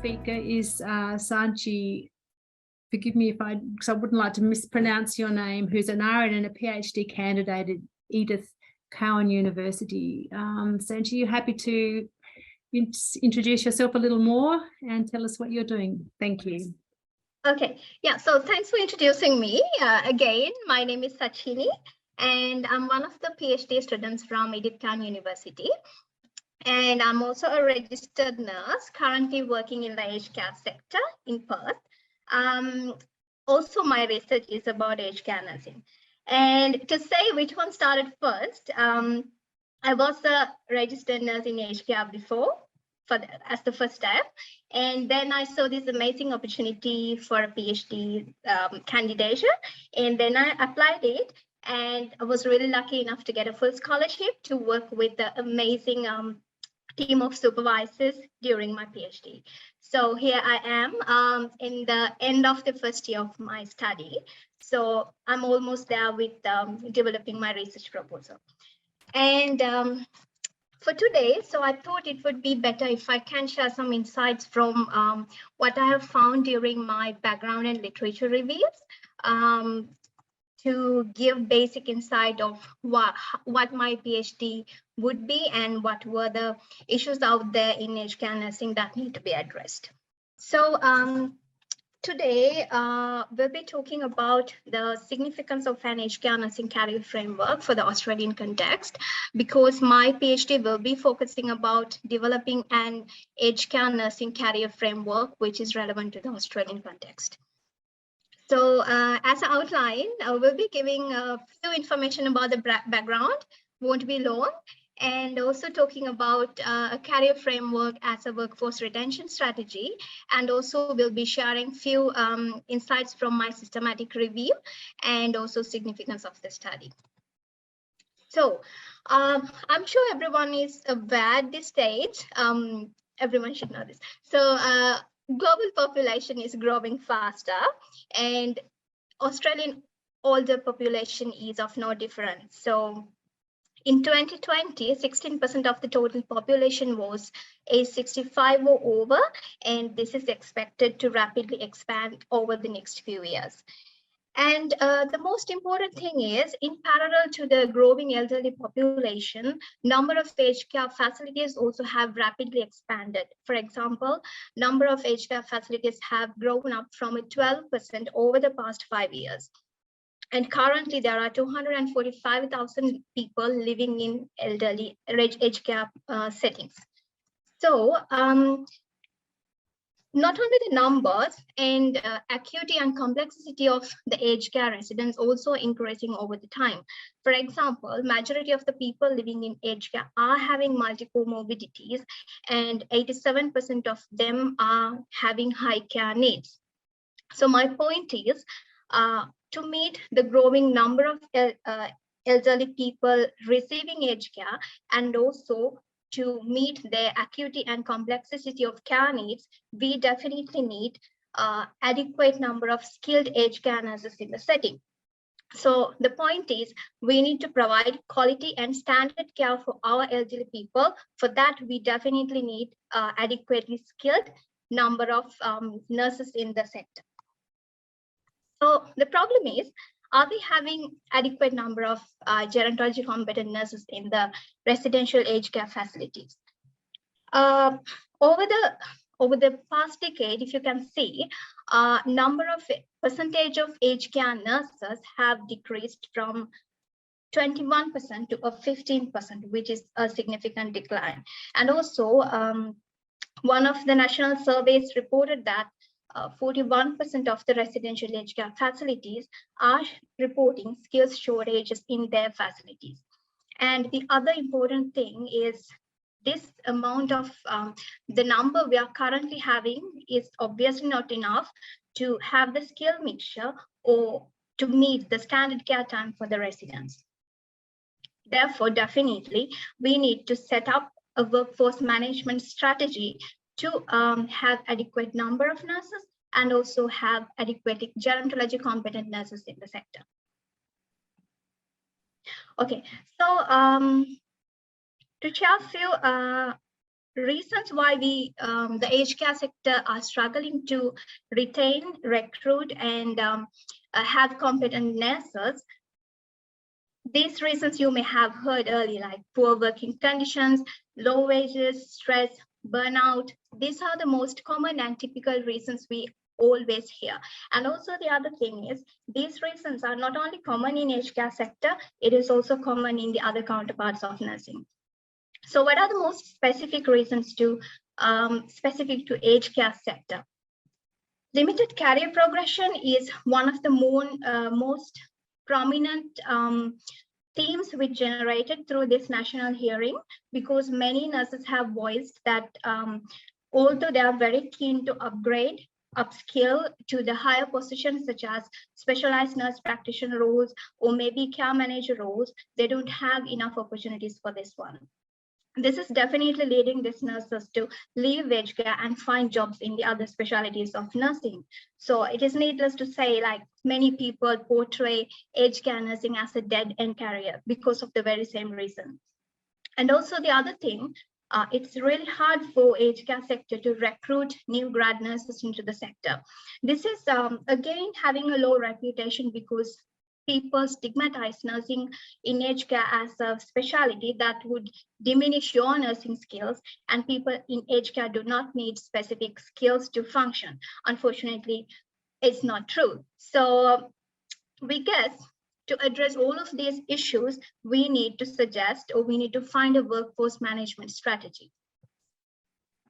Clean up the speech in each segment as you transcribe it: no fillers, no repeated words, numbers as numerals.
speaker is Sanchi. Forgive me because I wouldn't like to mispronounce your name, who's an RN and a PhD candidate at Edith Cowan University. Sanchi, you happy to introduce yourself a little more and tell us what you're doing? Thank you. Okay, yeah, so thanks for introducing me. Again, my name is Sachini, and I'm one of the PhD students from Edith Cowan University. And I'm also a registered nurse, currently working in the aged care sector in Perth. Also, my research is about aged care nursing. And to say which one started first, I was a registered nurse in aged care before, as the first step. And then I saw this amazing opportunity for a PhD candidate. And then I applied it. And I was really lucky enough to get a full scholarship to work with the amazing team of supervisors during my PhD. So here I am in the end of the first year of my study. So I'm almost there with developing my research proposal. And for today, so I thought it would be better if I can share some insights from what I have found during my background and literature reviews, to give basic insight of what my PhD would be and what were the issues out there in aged care nursing that need to be addressed. So today we'll be talking about the significance of an aged care nursing career framework for the Australian context, because my PhD will be focusing about developing an aged care nursing career framework which is relevant to the Australian context. So as an outline, we'll be giving a few information about the background, won't be long, and also talking about a career framework as a workforce retention strategy. And also we'll be sharing few insights from my systematic review and also significance of the study. So I'm sure everyone is aware at this stage. Everyone should know this. So global population is growing faster, and Australian older population is of no difference. So in 2020, 16% of the total population was age 65 or over, and this is expected to rapidly expand over the next few years. And the most important thing is, in parallel to the growing elderly population, number of aged care facilities also have rapidly expanded. For example, number of aged care facilities have grown up from 12% over the past 5 years. And currently there are 245,000 people living in elderly aged care settings. So not only the numbers and acuity and complexity of the aged care residents also increasing over the time. For example, majority of the people living in aged care are having multiple comorbidities, and 87% of them are having high care needs. So my point is, to meet the growing number of elderly people receiving aged care, and also to meet their acuity and complexity of care needs, we definitely need adequate number of skilled aged care nurses in the setting. So the point is, we need to provide quality and standard care for our elderly people. For that, we definitely need adequately skilled number of nurses in the sector. So the problem is, are we having adequate number of gerontology competent nurses in the residential aged care facilities? Over the past decade, if you can see, percentage of aged care nurses have decreased from 21% to 15%, which is a significant decline. And also, one of the national surveys reported that 41% of the residential aged care facilities are reporting skills shortages in their facilities. And the other important thing is, this amount of the number we are currently having is obviously not enough to have the skill mixture or to meet the standard care time for the residents. Therefore, definitely, we need to set up a workforce management strategy to have adequate number of nurses and also have adequate gerontology competent nurses in the sector. Okay, so to share a few reasons why the aged care sector are struggling to retain, recruit, and have competent nurses. These reasons you may have heard earlier, like poor working conditions, low wages, stress, burnout. These are the most common and typical reasons we always hear. And also the other thing is, these reasons are not only common in aged care sector, it is also common in the other counterparts of nursing. So what are the most specific reasons to specific to aged care sector? Limited career progression is one of the most prominent themes which generated through this national hearing, because many nurses have voiced that although they are very keen to upskill to the higher positions such as specialized nurse practitioner roles or maybe care manager roles, they don't have enough opportunities for this one. This is definitely leading these nurses to leave aged care and find jobs in the other specialties of nursing. So it is needless to say, like, many people portray aged care nursing as a dead-end career because of the very same reason. And also the other thing, it's really hard for aged care sector to recruit new grad nurses into the sector. This is again having a low reputation because people stigmatize nursing in aged care as a specialty that would diminish your nursing skills, and people in aged care do not need specific skills to function. Unfortunately, it's not true. So we guess to address all of these issues, we need to suggest, or we need to find a workforce management strategy.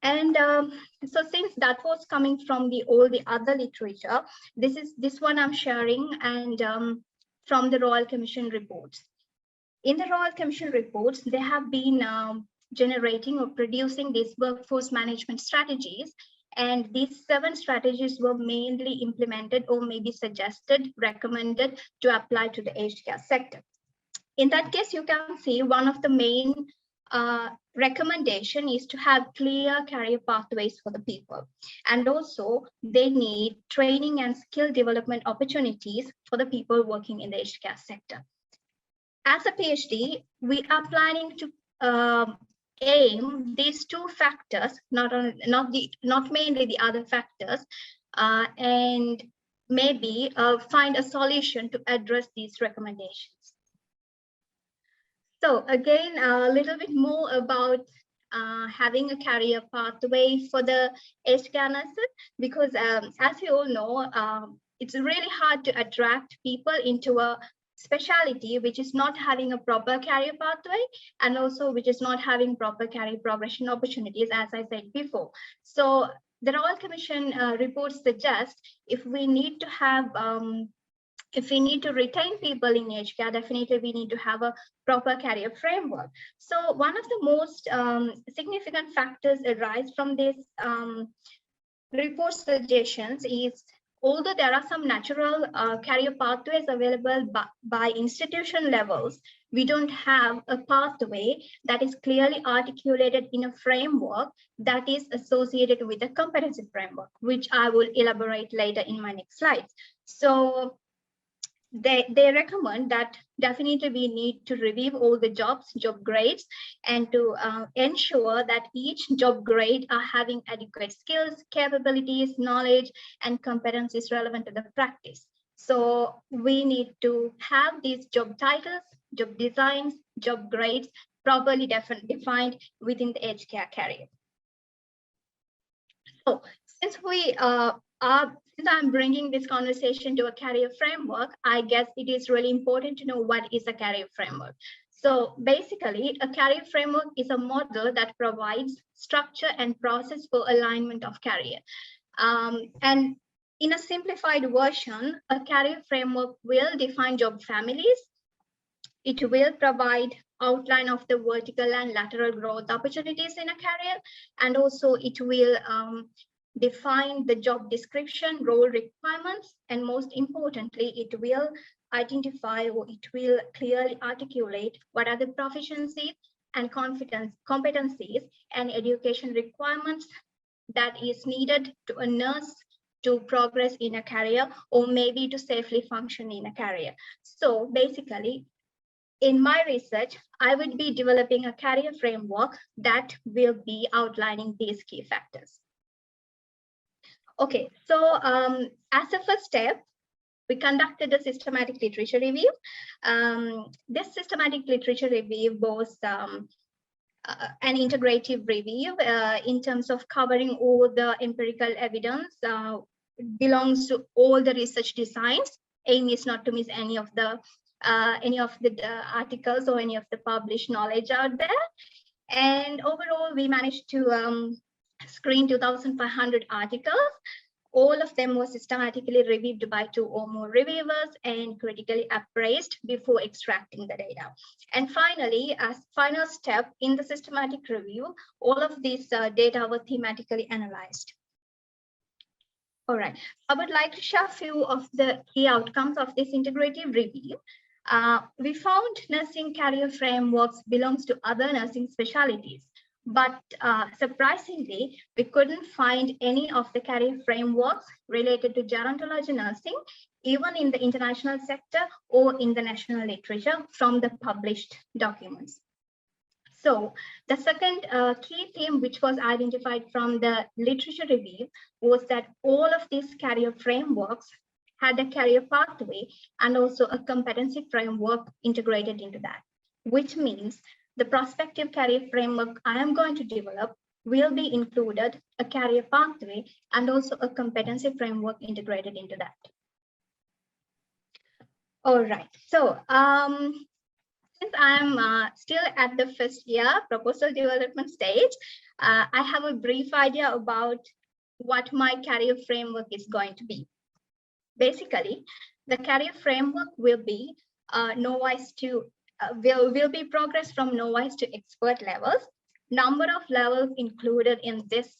And so since that was coming from all the other literature, this one I'm sharing, and from the Royal Commission reports. In the Royal Commission reports, they have been generating or producing these workforce management strategies. And these 7 strategies were mainly implemented or maybe suggested, recommended to apply to the aged care sector. In that case, you can see one of the main recommendation is to have clear career pathways for the people. And also they need training and skill development opportunities for the people working in the aged care sector. As a PhD, we are planning to aim these 2 factors, not mainly the other factors, and maybe find a solution to address these recommendations. So again, a little bit more about having a career pathway for the aged care nurses, because as you all know, it's really hard to attract people into a specialty which is not having a proper career pathway, and also which is not having proper career progression opportunities, as I said before. So the Royal Commission reports suggest if we need to have if we need to retain people in aged care, definitely we need to have a proper career framework. So one of the most significant factors arise from this report suggestions is, although there are some natural career pathways available by institution levels, we don't have a pathway that is clearly articulated in a framework that is associated with a competency framework, which I will elaborate later in my next slides. So they recommend that definitely we need to review all the job grades, and to ensure that each job grade are having adequate skills, capabilities, knowledge, and competencies relevant to the practice. So we need to have these job titles, job designs, job grades properly defined within the aged care career. So since I'm bringing this conversation to a career framework, I guess it is really important to know what is a career framework. So basically, a career framework is a model that provides structure and process for alignment of career. And in a simplified version, a career framework will define job families. It will provide outline of the vertical and lateral growth opportunities in a career, and also it will define the job description, role requirements, and most importantly, it will identify, or it will clearly articulate what are the proficiencies and competencies and education requirements that is needed to a nurse to progress in a career, or maybe to safely function in a career. So basically, in my research, I would be developing a career framework that will be outlining these key factors. Okay, so as a first step, we conducted a systematic literature review. This systematic literature review was an integrative review in terms of covering all the empirical evidence, belongs to all the research designs. Aim is not to miss any of the articles or any of the published knowledge out there. And overall, we managed to screen 2,500 articles. All of them were systematically reviewed by 2 or more reviewers and critically appraised before extracting the data. And finally, as final step in the systematic review, all of these data were thematically analyzed. All right, I would like to share a few of the key outcomes of this integrative review. We found nursing career frameworks belongs to other nursing specialties. But surprisingly, we couldn't find any of the career frameworks related to gerontology nursing, even in the international sector or in the national literature from the published documents. So the second key theme which was identified from the literature review was that all of these career frameworks had a career pathway and also a competency framework integrated into that, which means the prospective career framework I am going to develop will be included a career pathway and also a competency framework integrated into that. All right, so since I'm still at the first year proposal development stage, I have a brief idea about what my career framework is going to be. Basically, the career framework will be novice to will be progress from novice to expert levels. Number of levels included in this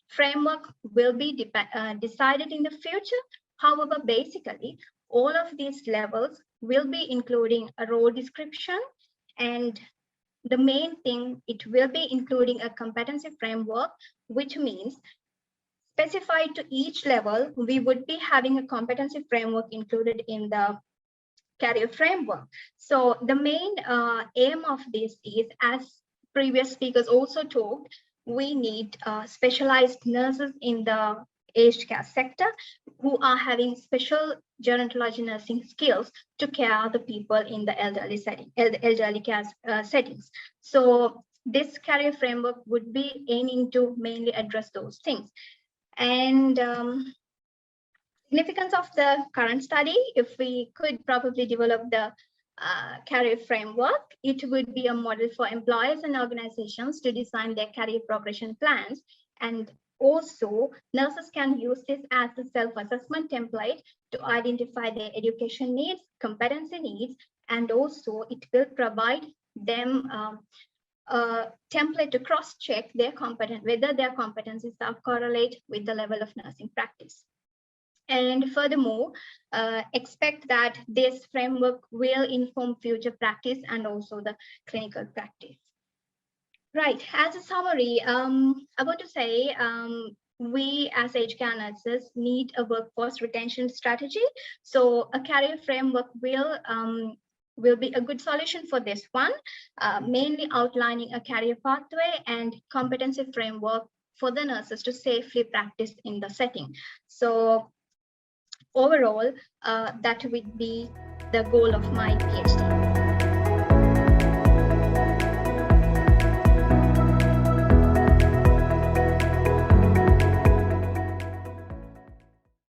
framework will be decided in the future. However, basically, all of these levels will be including a role description, and the main thing, it will be including a competency framework, which means specified to each level, we would be having a competency framework included in the career framework. So the main aim of this is, as previous speakers also talked, we need specialized nurses in the aged care sector who are having special gerontology nursing skills to care the people in the elderly care settings. So this career framework would be aiming to mainly address those things. And significance of the current study, if we could probably develop the career framework, it would be a model for employers and organizations to design their career progression plans. And also, nurses can use this as a self-assessment template to identify their education needs, competency needs, and also it will provide them a template to cross-check their whether their competencies are correlate with the level of nursing practice. And furthermore, expect that this framework will inform future practice and also the clinical practice. Right, as a summary, I want to say we as aged care nurses need a workforce retention strategy. So a career framework will be a good solution for this one, mainly outlining a career pathway and competency framework for the nurses to safely practice in the setting. So overall, that would be the goal of my PhD.